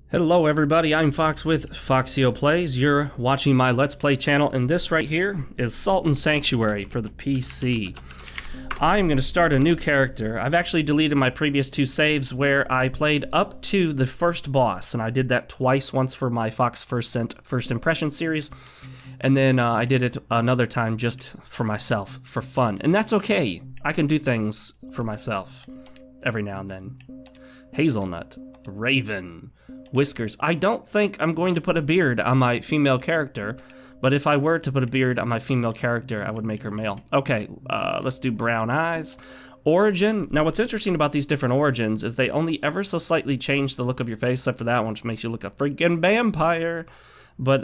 Hello everybody, I'm Fox with FoxeoPlays. You're watching my Let's Play channel, and this right here is Salt and Sanctuary for the PC. I'm going to start a new character. I've actually deleted my previous two saves where I played up to the first boss, and I did that twice, once for my Fox First Impression series, and then I did it another time just for myself, for fun. And that's okay. I can do things for myself every now and then. Hazelnut, Raven, Whiskers. I don't think I'm going to put a beard on my female character, but if I were to put a beard on my female character, I would make her male. Okay, let's do brown eyes. Origin. Now what's interesting about these different origins is they only ever so slightly change the look of your face, except for that one, which makes you look a freaking vampire. But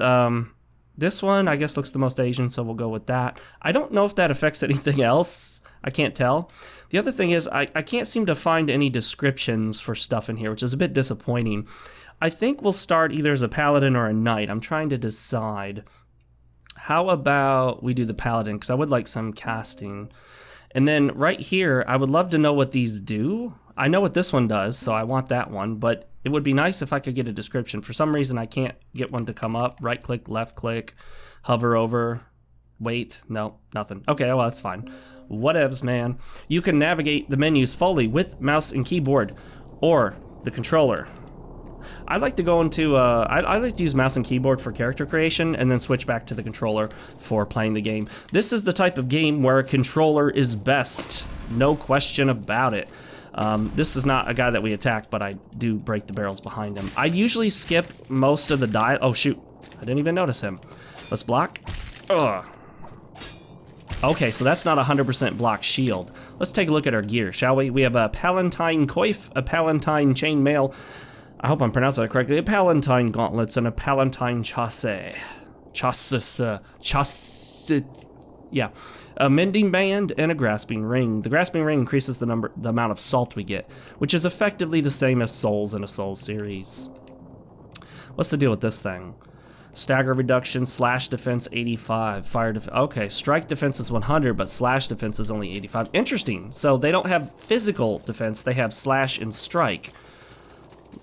this one, I guess, looks the most Asian, so we'll go with that. I don't know if that affects anything else. I can't tell. The other thing is, I can't seem to find any descriptions for stuff in here, which is a bit disappointing. I think we'll start either as a paladin or a knight. I'm trying to decide. How about we do the paladin, because I would like some casting. And then right here, I would love to know what these do. I know what this one does, so I want that one, but it would be nice if I could get a description. For some reason, I can't get one to come up. Right click, left click, hover over, wait, no, nothing. Okay, well, that's fine. Whatevs, man. You can navigate the menus fully with mouse and keyboard, or the controller. I like to go into, I like to use mouse and keyboard for character creation, and then switch back to the controller for playing the game. This is the type of game where a controller is best, no question about it. This is not a guy that we attack, but I do break the barrels behind him. I usually skip most of the oh shoot, I didn't even notice him. Let's block. Ugh. Okay, so that's not 100% block shield. Let's take a look at our gear, shall we? We have a Palatine coif, a Palatine chainmail, I hope I'm pronouncing that correctly, a Palatine gauntlets, and a Palatine chassis. Yeah. A mending band and a grasping ring. The grasping ring increases the amount of salt we get, which is effectively the same as souls in a Souls series. What's the deal with this thing? Stagger reduction, slash defense 85, fire defense. Okay, strike defense is 100, but slash defense is only 85. Interesting. So they don't have physical defense, they have slash and strike.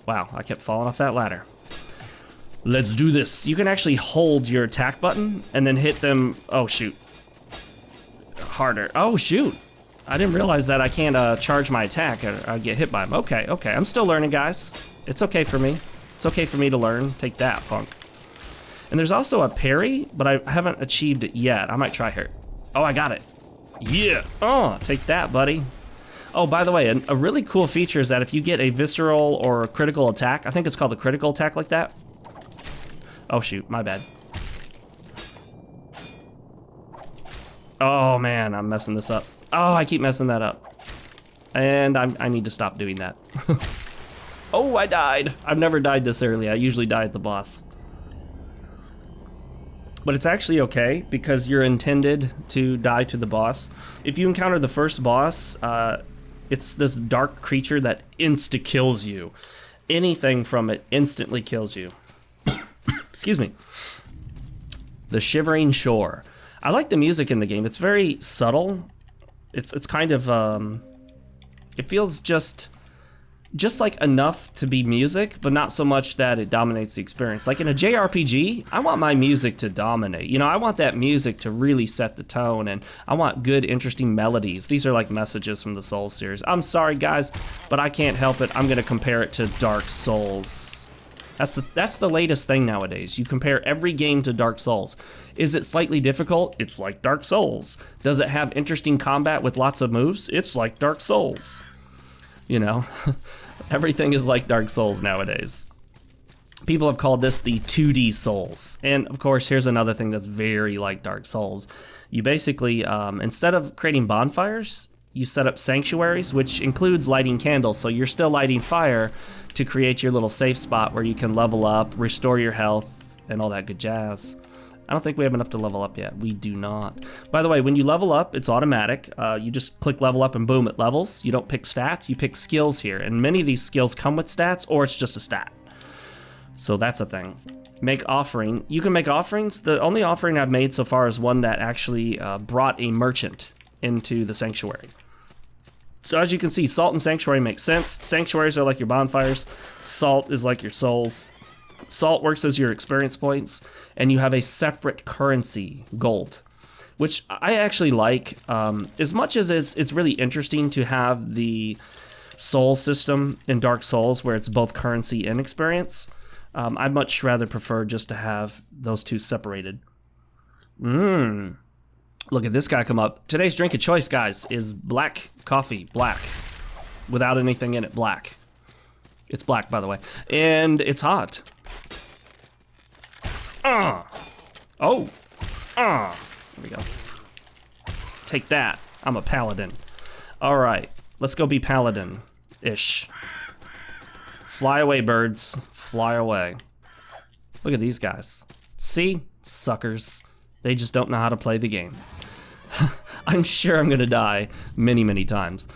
Wow, I kept falling off that ladder. Let's do this. You can actually hold your attack button and then hit them. Oh shoot. Harder. Oh shoot. I didn't realize that I can't charge my attack or I get hit by them. Okay, okay. I'm still learning, guys. It's okay for me. It's okay for me to learn. Take that, punk. And there's also a parry, but I haven't achieved it yet. I might try her. Oh, I got it. Yeah. Oh, take that, buddy. Oh, by the way, a really cool feature is that if you get a visceral or a critical attack, I think it's called a critical attack like that. Oh shoot, my bad. Oh man, I'm messing this up. Oh, I keep messing that up. And I need to stop doing that. Oh, I died. I've never died this early. I usually die at the boss. But it's actually okay, because you're intended to die to the boss. If you encounter the first boss, it's this dark creature that insta-kills you. Anything from it instantly kills you. Excuse me. The Shivering Shore. I like the music in the game. It's very subtle. It's kind of, it feels just like enough to be music, but not so much that it dominates the experience. Like in a JRPG, I want my music to dominate. You know, I want that music to really set the tone, and I want good, interesting melodies. These are like messages from the Souls series. I'm sorry, guys, but I can't help it. I'm gonna compare it to Dark Souls. That's the latest thing nowadays. You compare every game to Dark Souls. Is it slightly difficult? It's like Dark Souls. Does it have interesting combat with lots of moves? It's like Dark Souls. You know, everything is like Dark Souls nowadays. People have called this the 2D Souls. And of course, here's another thing that's very like Dark Souls. You basically, instead of creating bonfires, you set up sanctuaries, which includes lighting candles. So you're still lighting fire to create your little safe spot where you can level up, restore your health, and all that good jazz. I don't think we have enough to level up yet. We do not. By the way, when you level up, it's automatic. You just click level up and boom, it levels. You don't pick stats, you pick skills here. And many of these skills come with stats, or it's just a stat. So that's a thing. Make offering. You can make offerings. The only offering I've made so far is one that actually brought a merchant into the sanctuary. So as you can see, Salt and Sanctuary makes sense. Sanctuaries are like your bonfires. Salt is like your souls. Salt works as your experience points, and you have a separate currency, gold, which I actually like. As much as it's really interesting to have the soul system in Dark Souls where it's both currency and experience, I'd much rather prefer just to have those two separated. Look at this guy come up. Today's drink of choice, guys, is black coffee. Black. Without anything in it. Black. It's black, by the way. And it's hot. Oh. There we go. Take that. I'm a paladin. Alright. Let's go be paladin-ish. Fly away, birds. Fly away. Look at these guys. See? Suckers. They just don't know how to play the game. I'm sure I'm gonna die many, many times.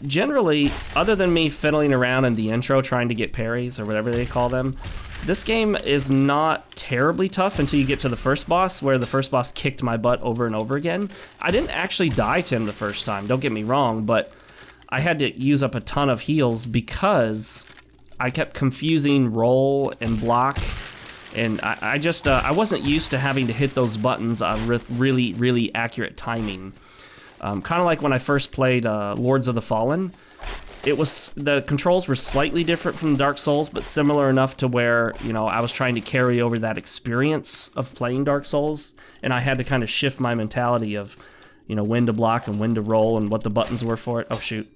Generally, other than me fiddling around in the intro trying to get parries or whatever they call them, this game is not terribly tough until you get to the first boss, where the first boss kicked my butt over and over again. I didn't actually die to him the first time, don't get me wrong, but I had to use up a ton of heals because I kept confusing roll and block. And I wasn't used to having to hit those buttons with really, really accurate timing. Kind of like when I first played Lords of the Fallen. The controls were slightly different from Dark Souls, but similar enough to where, you know, I was trying to carry over that experience of playing Dark Souls, and I had to kind of shift my mentality of, you know, when to block and when to roll and what the buttons were for it. Oh, shoot.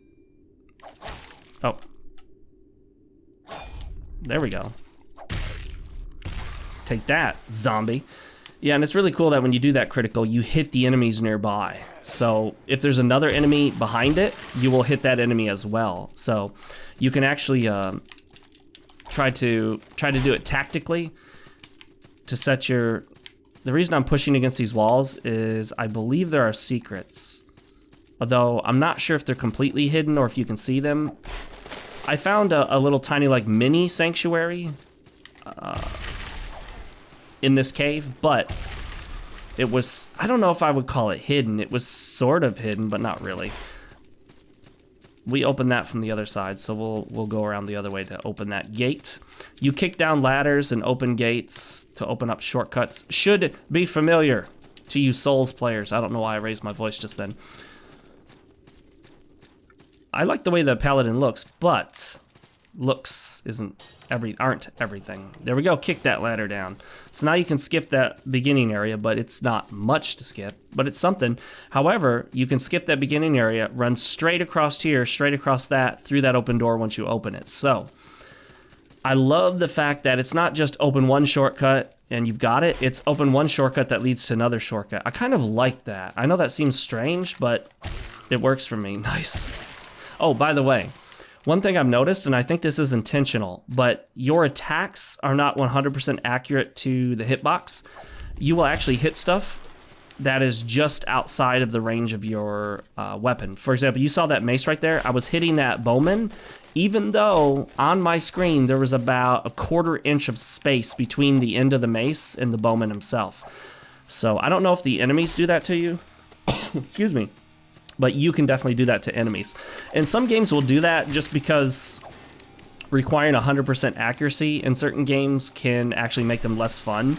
Oh. There we go. Take that, zombie. Yeah, and it's really cool that when you do that critical, you hit the enemies nearby. So if there's another enemy behind it, you will hit that enemy as well. So you can actually try to do it tactically to set your... The reason I'm pushing against these walls is I believe there are secrets. Although I'm not sure if they're completely hidden or if you can see them. I found a little tiny like mini sanctuary in this cave, but it was, I don't know if I would call it hidden. It was sort of hidden, but not really. We opened that from the other side, so we'll go around the other way to open that gate. You kick down ladders and open gates to open up shortcuts. Should be familiar to you Souls players. I don't know why I raised my voice just then. I like the way the paladin looks, but looks aren't everything. There we go, kick that ladder down. So now you can skip that beginning area, but it's not much to skip, but it's something. However, you can skip that beginning area, run straight across here, straight across that, through that open door once you open it. So, I love the fact that it's not just open one shortcut and you've got it, it's open one shortcut that leads to another shortcut. I kind of like that. I know that seems strange, but it works for me. Nice. Oh, by the way, one thing I've noticed, and I think this is intentional, but your attacks are not 100% accurate to the hitbox. You will actually hit stuff that is just outside of the range of your weapon. For example, you saw that mace right there? I was hitting that bowman, even though on my screen there was about a 1/4 inch of space between the end of the mace and the bowman himself. So I don't know if the enemies do that to you. Excuse me. But you can definitely do that to enemies. And some games will do that just because requiring 100% accuracy in certain games can actually make them less fun.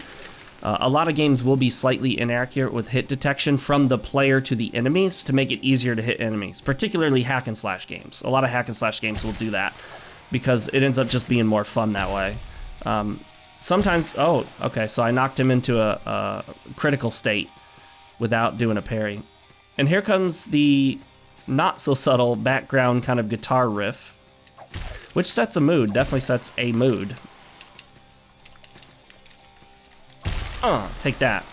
A lot of games will be slightly inaccurate with hit detection from the player to the enemies to make it easier to hit enemies, particularly hack and slash games. A lot of hack and slash games will do that because it ends up just being more fun that way. Sometimes, oh, okay, so I knocked him into a critical state without doing a parry. And here comes the not so subtle background kind of guitar riff, which sets a mood, definitely sets a mood. Take that.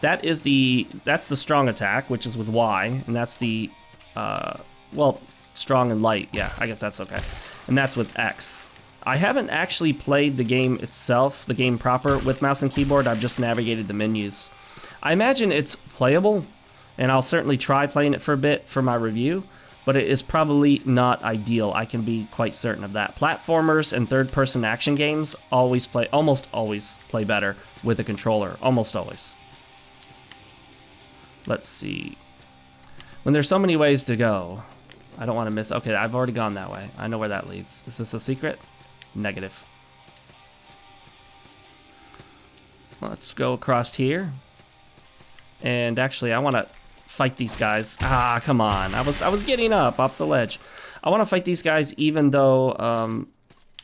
That's the strong attack, which is with Y, and that's the, well, strong and light, yeah, I guess that's okay. And that's with X. I haven't actually played the game itself, the game proper, with mouse and keyboard. I've just navigated the menus. I imagine it's playable, and I'll certainly try playing it for a bit for my review, but it is probably not ideal. I can be quite certain of that. Platformers and third-person action games almost always play better with a controller, almost always. Let's see. When there's so many ways to go, I don't want to miss. Okay, I've already gone that way. I know where that leads. Is this a secret? Negative. Let's go across here. And actually, I want to fight these guys. Ah, come on. I was getting up off the ledge. I want to fight these guys even though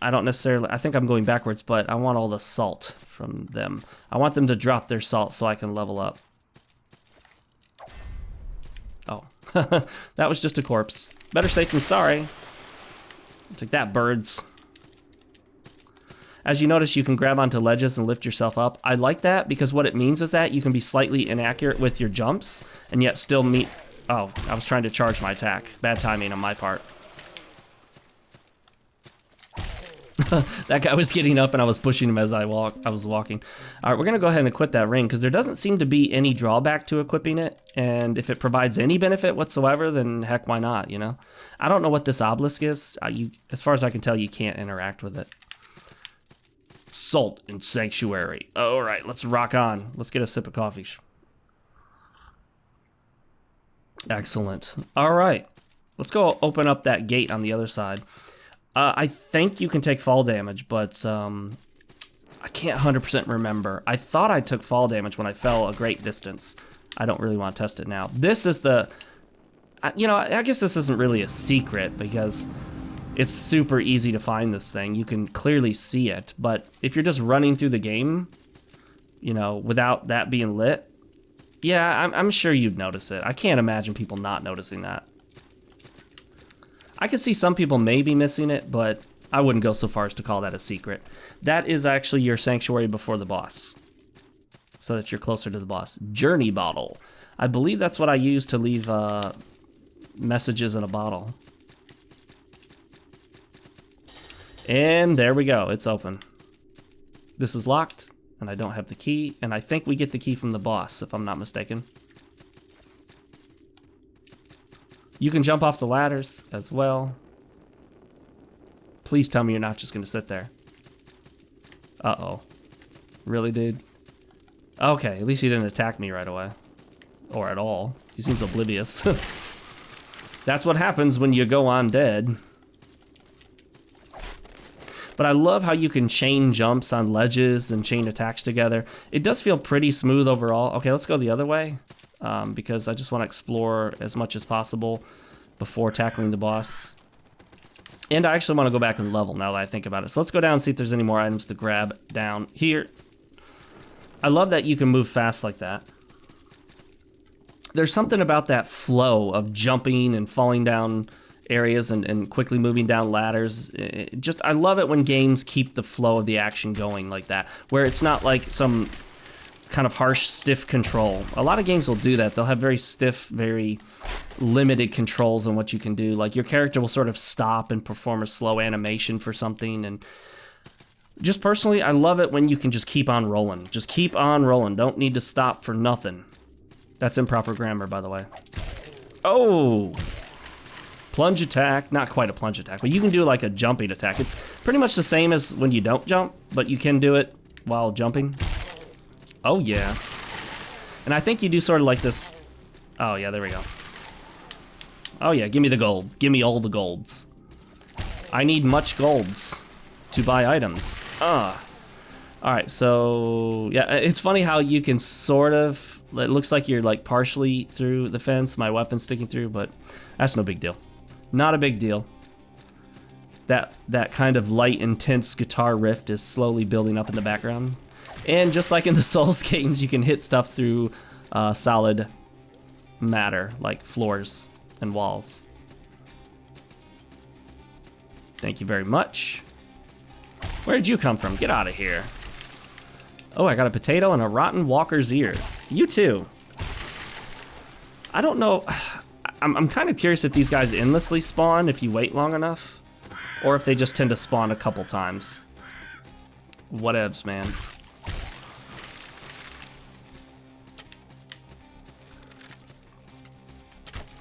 I don't necessarily... I think I'm going backwards, but I want all the salt from them. I want them to drop their salt so I can level up. Oh. That was just a corpse. Better safe than sorry. Take that, birds. As you notice, you can grab onto ledges and lift yourself up. I like that because what it means is that you can be slightly inaccurate with your jumps and yet still meet... Oh, I was trying to charge my attack. Bad timing on my part. That guy was getting up and I was pushing him as I was walking. All right, we're gonna go ahead and equip that ring because there doesn't seem to be any drawback to equipping it. And if it provides any benefit whatsoever, then heck, why not, you know? I don't know what this obelisk is. As far as I can tell, you can't interact with it. Salt and Sanctuary. All right, let's rock on. Let's get a sip of coffee. Excellent. All right, let's go open up that gate on the other side. I think you can take fall damage, but I can't 100% remember. I thought I took fall damage when I fell a great distance. I don't really want to test it now. This is the, you know, I guess this isn't really a secret because it's super easy to find this thing. You can clearly see it, but if you're just running through the game, you know, without that being lit, yeah, I'm sure you'd notice it. I can't imagine people not noticing that. I could see some people may be missing it, but I wouldn't go so far as to call that a secret. That is actually your sanctuary before the boss, so that you're closer to the boss. Journey bottle. I believe that's what I use to leave messages in a bottle. And there we go, it's open. This is locked, and I don't have the key, and I think we get the key from the boss, if I'm not mistaken. You can jump off the ladders as well. Please tell me you're not just gonna sit there. Uh-oh. Really, dude? Okay, at least he didn't attack me right away. Or at all. He seems oblivious. That's what happens when you go on dead. But I love how you can chain jumps on ledges and chain attacks together. It does feel pretty smooth overall. Okay, let's go the other way. Because I just want to explore as much as possible before tackling the boss. And I actually want to go back and level now that I think about it. So let's go down and see if there's any more items to grab down here. I love that you can move fast like that. There's something about that flow of jumping and falling down areas and quickly moving down ladders. I love it when games keep the flow of the action going like that, where it's not like some kind of harsh, stiff control. A lot of games will do that. They'll have very stiff, very limited controls on what you can do. Like your character will sort of stop and perform a slow animation for something. And just personally, I love it when you can just keep on rolling. Just keep on rolling. Don't need to stop for nothing. That's improper grammar, by the way. Oh! Plunge attack. Not quite a plunge attack, but you can do like a jumping attack. It's pretty much the same as when you don't jump, but you can do it while jumping. Oh yeah. And I think you do sort of like this. Oh yeah, there we go. Oh yeah, give me the gold. Give me all the golds. I need much golds to buy items. Alright, so yeah, it's funny how you can sort of, it looks like you're like partially through the fence, my weapon's sticking through, but that's no big deal. Not a big deal. That kind of light, intense guitar riff is slowly building up in the background. And just like in the Souls games, you can hit stuff through solid matter, like floors and walls. Thank you very much. Where did you come from? Get out of here. Oh, I got a potato and a rotten walker's ear. You too. I don't know. I'm kind of curious if these guys endlessly spawn if you wait long enough, or if they just tend to spawn a couple times. Whatevs, man.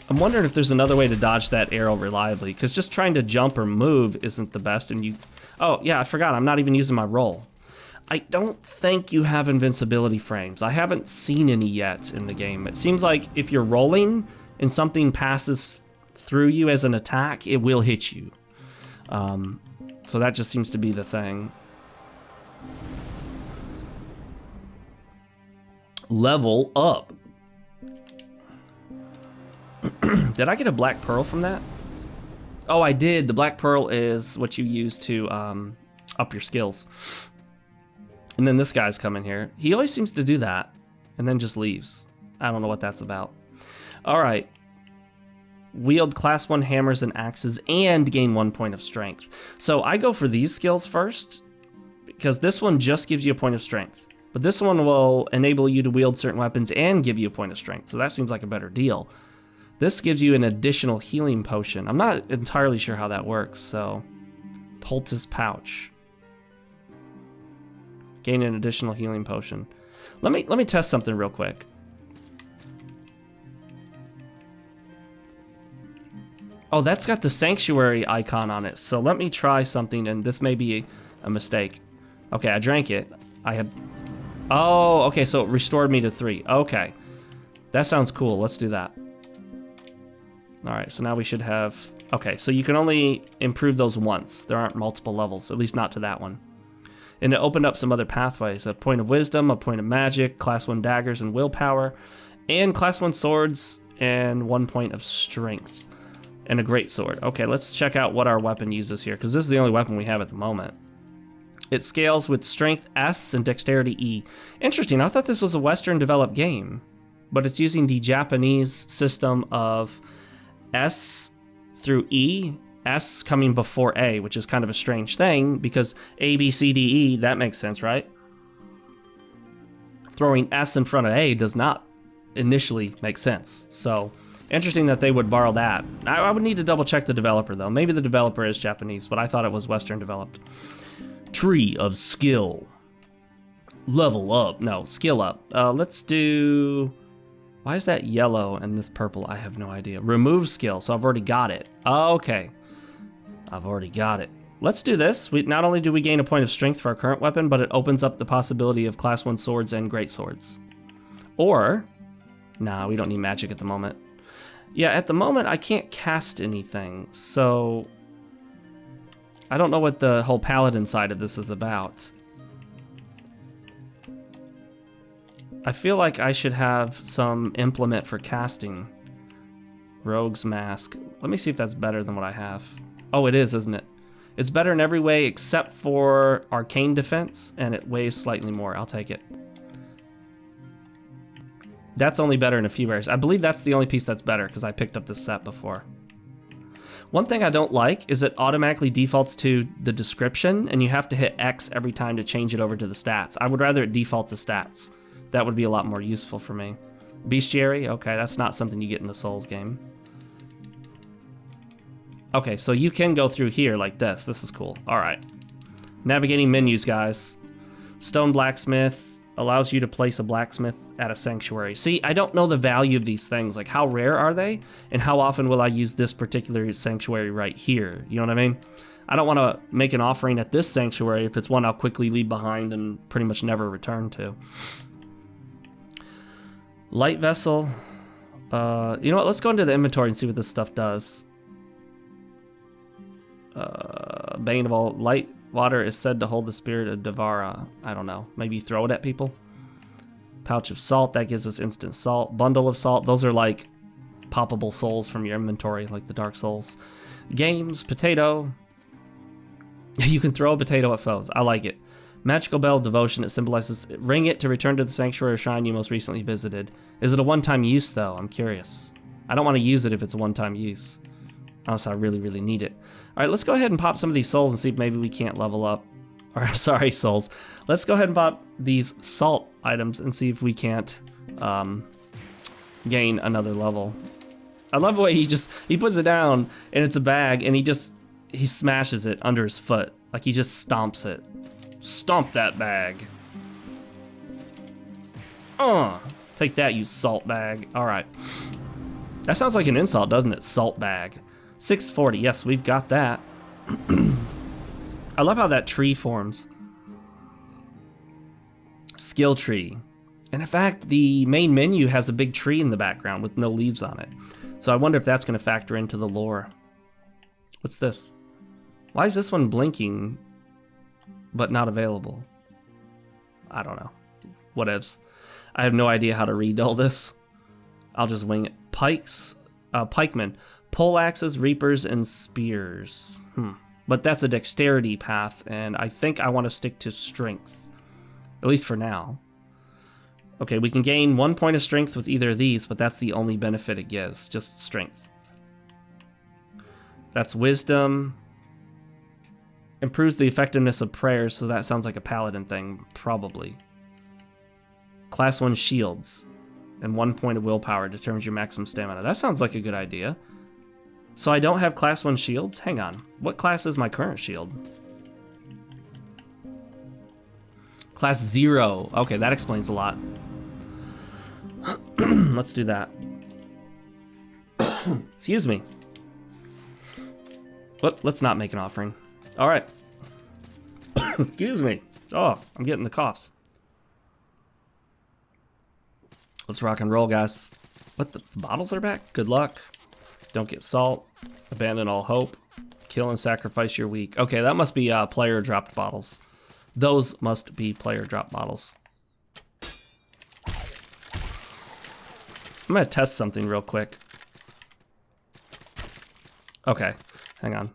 I'm wondering if there's another way to dodge that arrow reliably, because just trying to jump or move isn't the best, and you... Oh, yeah, I forgot, I'm not even using my roll. I don't think you have invincibility frames. I haven't seen any yet in the game. It seems like if you're rolling and something passes through you as an attack, it will hit you. So that just seems to be the thing. Level up. Did I get a black pearl from that? Oh, I did. The black pearl is what you use to up your skills. And then this guy's coming here. He always seems to do that and then just leaves. I don't know what that's about. All right. Wield class 1 hammers and axes and gain 1 point of strength. So I go for these skills first because this one just gives you a point of strength. But this one will enable you to wield certain weapons and give you a point of strength. So that seems like a better deal. This gives you an additional healing potion. I'm not entirely sure how that works, so... Poultice pouch. Gain an additional healing potion. Let me test something real quick. Oh, that's got the sanctuary icon on it. So let me try something, and this may be a mistake. Okay, I drank it. I had... Oh, okay, so it restored me to 3. Okay. That sounds cool. Let's do that. Alright, so now we should have... Okay, so you can only improve those once. There aren't multiple levels, at least not to that one. And it opened up some other pathways. A point of wisdom, a point of magic, class 1 daggers and willpower, and class 1 swords, and 1 point of strength. And a great sword. Okay, let's check out what our weapon uses here, because this is the only weapon we have at the moment. It scales with strength S and dexterity E. Interesting, I thought this was a Western developed game, but it's using the Japanese system of S through E, S coming before A, which is kind of a strange thing because A, B, C, D, E, that makes sense, right? Throwing S in front of A does not initially make sense. So interesting that they would borrow that. I would need to double check the developer though. Maybe the developer is Japanese, but I thought it was Western developed. Tree of skill. Level up. No, skill up. Let's do... Why is that yellow and this purple? I have no idea. Remove skill, so I've already got it. Okay. I've already got it. Let's do this. Not only do we gain a point of strength for our current weapon, but it opens up the possibility of class 1 swords and great swords. Or... Nah, we don't need magic at the moment. Yeah, at the moment I can't cast anything, so... I don't know what the whole paladin side of this is about. I feel like I should have some implement for casting. Rogue's Mask. Let me see if that's better than what I have. Oh, it is, isn't it? It's better in every way except for arcane defense, and it weighs slightly more. I'll take it. That's only better in a few areas. I believe that's the only piece that's better because I picked up this set before. One thing I don't like is it automatically defaults to the description and you have to hit X every time to change it over to the stats. I would rather it default to stats. That would be a lot more useful for me. Bestiary, okay, that's not something you get in the Souls game. Okay, so you can go through here like this. This is cool. All right. Navigating menus, guys. Stone blacksmith allows you to place a blacksmith at a sanctuary. See, I don't know the value of these things. Like, how rare are they? And how often will I use this particular sanctuary right here? You know what I mean? I don't want to make an offering at this sanctuary if it's one I'll quickly leave behind and pretty much never return to. Light vessel. You know what? Let's go into the inventory and see what this stuff does. Bane of all light water is said to hold the spirit of Devara. I don't know. Maybe throw it at people. Pouch of salt. That gives us instant salt. Bundle of salt. Those are like poppable souls from your inventory, like the Dark Souls. Games. Potato. You can throw a potato at foes. I like it. Magical Bell of Devotion. It symbolizes ring it to return to the sanctuary or shrine you most recently visited. Is it a one-time use, though? I'm curious. I don't want to use it if it's a one-time use. Unless I really, really need it. All right, let's go ahead and pop some of these souls and see if maybe we can't level up. Or, sorry, souls. Let's go ahead and pop these salt items and see if we can't gain another level. I love the way he puts it down and it's a bag and he smashes it under his foot. Like he just stomps it. Stomp that bag. Take that, you salt bag. All right. That sounds like an insult, doesn't it? Salt bag. 640, yes, we've got that. I love how that tree forms. Skill tree. And in fact, the main menu has a big tree in the background with no leaves on it. So I wonder if that's going to factor into the lore. What's this? Why is this one blinking but not available? I don't know. Whatevs. I have no idea how to read all this. I'll just wing it. Pikemen. Pole axes, reapers, and spears. But that's a dexterity path, and I think I want to stick to strength. At least for now. Okay, we can gain 1 point of strength with either of these, but that's the only benefit it gives. Just strength. That's wisdom. Improves the effectiveness of prayers, so that sounds like a paladin thing, probably. Class 1 shields. And 1 point of willpower determines your maximum stamina. That sounds like a good idea. So I don't have class 1 shields? Hang on. What class is my current shield? Class 0. Okay, that explains a lot. Let's do that. Excuse me. Let's not make an offering. All right. Excuse me. Oh, I'm getting the coughs. Let's rock and roll, guys. What, the bottles are back? Good luck. Don't get salt. Abandon all hope. Kill and sacrifice your weak. Okay, that must be player dropped bottles. Those must be player drop bottles. I'm gonna test something real quick. Okay, hang on.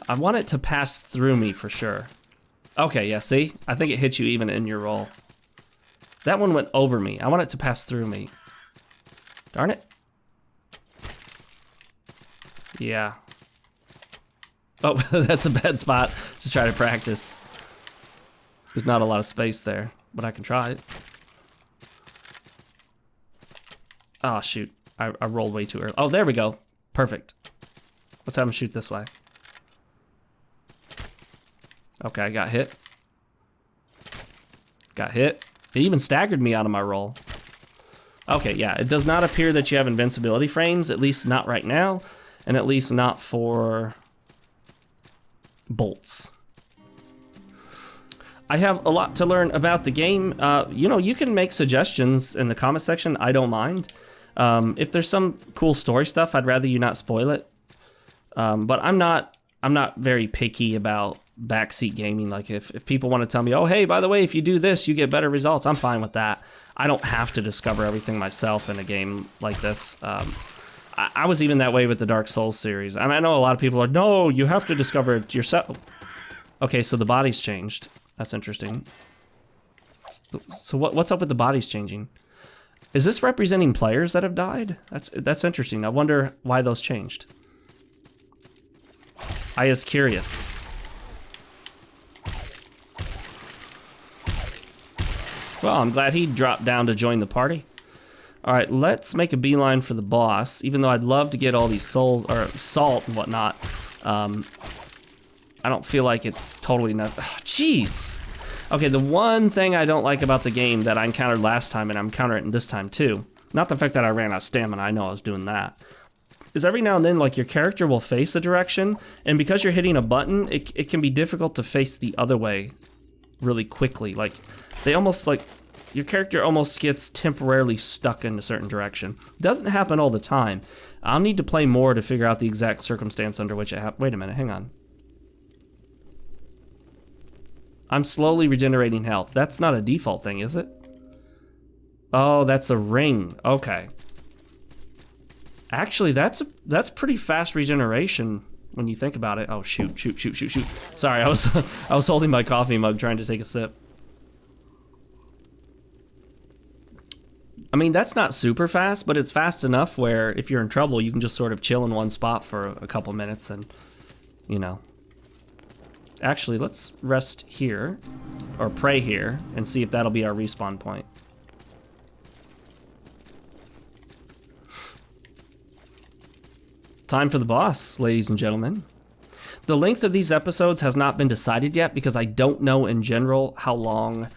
I want it to pass through me for sure. Okay, yeah, see? I think it hits you even in your roll. That one went over me. I want it to pass through me. Darn it. Yeah. Oh, that's a bad spot to try to practice. There's not a lot of space there, but I can try it. Oh, shoot. I rolled way too early. Oh, there we go. Perfect. Let's have him shoot this way. Okay, I got hit. Got hit. It even staggered me out of my roll. Okay, yeah, it does not appear that you have invincibility frames, at least not right now, and at least not for bolts. I have a lot to learn about the game. You know, you can make suggestions in the comment section. I don't mind. If there's some cool story stuff, I'd rather you not spoil it. But I'm not very picky about backseat gaming. Like if people want to tell me, oh, hey, by the way, if you do this, you get better results, I'm fine with that. I don't have to discover everything myself in a game like this. I was even that way with the Dark Souls series. I mean, I know a lot of people are, no, you have to discover it yourself. Okay, so the body's changed. That's interesting. So what's up with the bodies changing? Is this representing players that have died? That's interesting. I wonder why those changed. I is curious. Well, I'm glad he dropped down to join the party. All right, let's make a beeline for the boss. Even though I'd love to get all these souls or salt and whatnot, I don't feel like it's totally enough. Oh, jeez. Okay, the one thing I don't like about the game that I encountered last time, and I'm encountering it this time too, not the fact that I ran out of stamina, I know I was doing that, is every now and then, like, your character will face a direction, and because you're hitting a button, it can be difficult to face the other way really quickly. Like, they almost, like, your character almost gets temporarily stuck in a certain direction. It doesn't happen all the time. I'll need to play more to figure out the exact circumstance under which it happens. Wait a minute, hang on. I'm slowly regenerating health. That's not a default thing, is it? Oh, that's a ring. Okay. Actually, that's pretty fast regeneration when you think about it. Oh, shoot. Sorry, I was holding my coffee mug trying to take a sip. I mean, that's not super fast, but it's fast enough where if you're in trouble, you can just sort of chill in one spot for a couple minutes and, you know. Actually, let's rest here, or pray here, and see if that'll be our respawn point. Time for the boss, ladies and gentlemen. The length of these episodes has not been decided yet because I don't know in general how long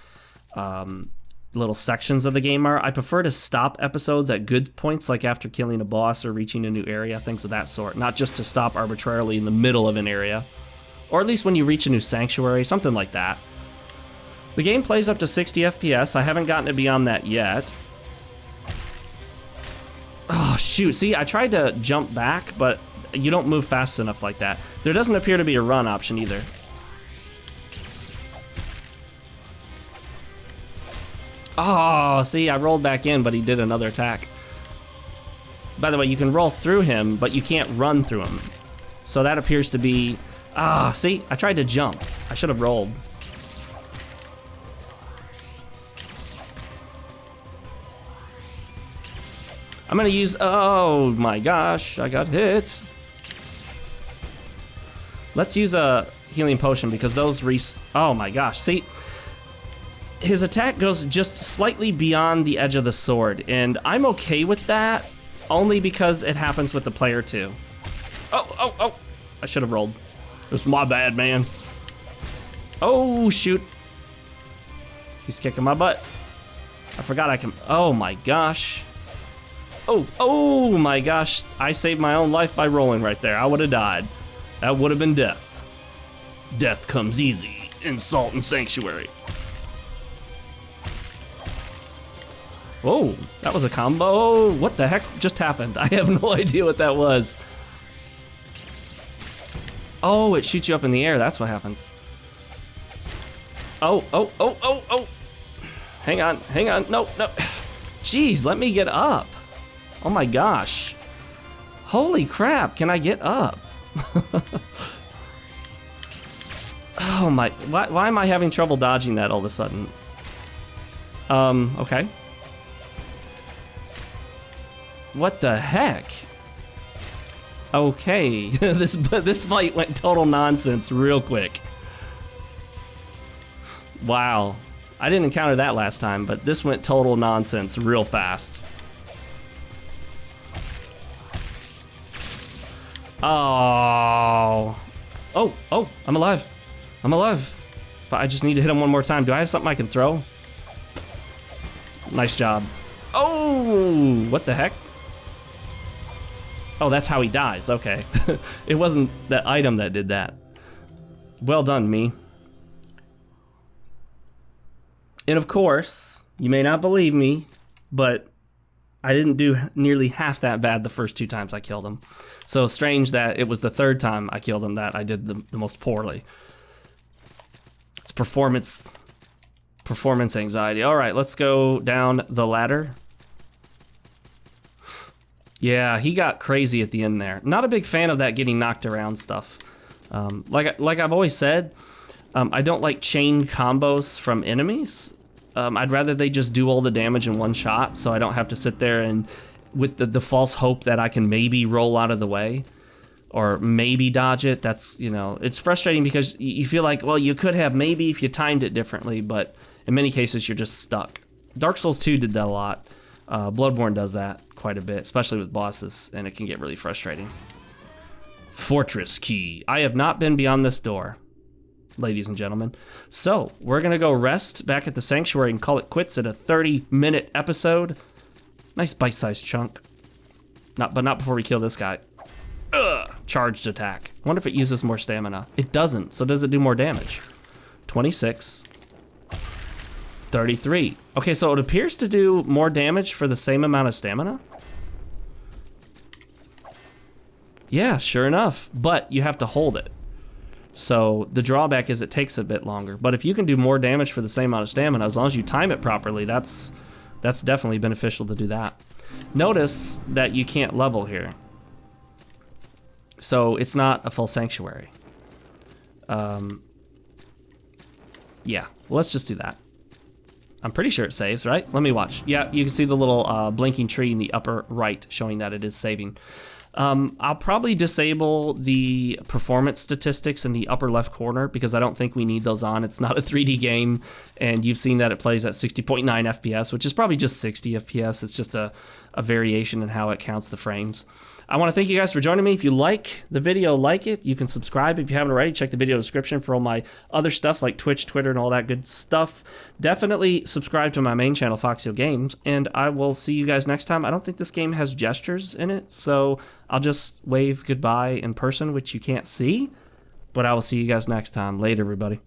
little sections of the game are. I prefer to stop episodes at good points, like after killing a boss or reaching a new area, things of that sort, not just to stop arbitrarily in the middle of an area. Or at least when you reach a new sanctuary, something like that. The game plays up to 60 FPS. I haven't gotten it beyond that yet. Oh, shoot. See, I tried to jump back, but you don't move fast enough like that. There doesn't appear to be a run option either. Oh, see, I rolled back in, but he did another attack. By the way, you can roll through him, but you can't run through him. So that appears to be... Ah, see, I tried to jump. I should have rolled. I'm gonna use... Oh my gosh, I got hit. Let's use a healing potion because those oh my gosh, see? His attack goes just slightly beyond the edge of the sword, and I'm okay with that, only because it happens with the player too. Oh, I should have rolled. It was my bad, man. Oh, shoot. He's kicking my butt. I forgot I can, oh my gosh. Oh my gosh, I saved my own life by rolling right there. I would have died. That would have been death. Death comes easy in Salt and Sanctuary. Whoa, that was a combo. What the heck just happened? I have no idea what that was. Oh, it shoots you up in the air, that's what happens. Oh. Hang on, no. Jeez, let me get up. Oh my gosh. Holy crap, can I get up? Oh my, why am I having trouble dodging that all of a sudden? Okay. What the heck? Okay, this fight went total nonsense real quick. Wow, I didn't encounter that last time, but this went total nonsense real fast. Oh, I'm alive. But I just need to hit him one more time. Do I have something I can throw? Nice job. Oh, what the heck? Oh, that's how he dies, okay. It wasn't the item that did that. Well done, me. And of course, you may not believe me, but I didn't do nearly half that bad the first 2 times I killed him. So strange that it was the 3rd time I killed him that I did the most poorly. It's performance anxiety. All right, let's go down the ladder. Yeah, he got crazy at the end there. Not a big fan of that getting knocked around stuff. Like I've always said, I don't like chain combos from enemies. I'd rather they just do all the damage in one shot so I don't have to sit there and with the false hope that I can maybe roll out of the way or maybe dodge it. That's, you know, it's frustrating because you feel like, well, you could have maybe if you timed it differently, but in many cases you're just stuck. Dark Souls 2 did that a lot. Bloodborne does that quite a bit, especially with bosses, and it can get really frustrating. Fortress key. I have not been beyond this door, ladies and gentlemen. So we're gonna go rest back at the sanctuary and call it quits at a 30-minute episode. Nice bite-sized chunk. But not before we kill this guy. Ugh, charged attack. I wonder if it uses more stamina. It doesn't, so does it do more damage? 26. 33. Okay, so it appears to do more damage for the same amount of stamina? Yeah, sure enough, but you have to hold it. So the drawback is it takes a bit longer, but if you can do more damage for the same amount of stamina, as long as you time it properly, that's definitely beneficial to do that. Notice that you can't level here. So it's not a full sanctuary. Yeah, let's just do that. I'm pretty sure it saves, right? Let me watch. Yeah, you can see the little blinking tree in the upper right showing that it is saving. I'll probably disable the performance statistics in the upper left corner because I don't think we need those on. It's not a 3D game, and you've seen that it plays at 60.9 FPS, which is probably just 60 FPS. It's just a variation in how it counts the frames. I want to thank you guys for joining me. If you like the video, like it. You can subscribe if you haven't already. Check the video description for all my other stuff like Twitch, Twitter, and all that good stuff. Definitely subscribe to my main channel, FoxeoGames, and I will see you guys next time. I don't think this game has gestures in it, so I'll just wave goodbye in person, which you can't see, but I will see you guys next time. Later, everybody.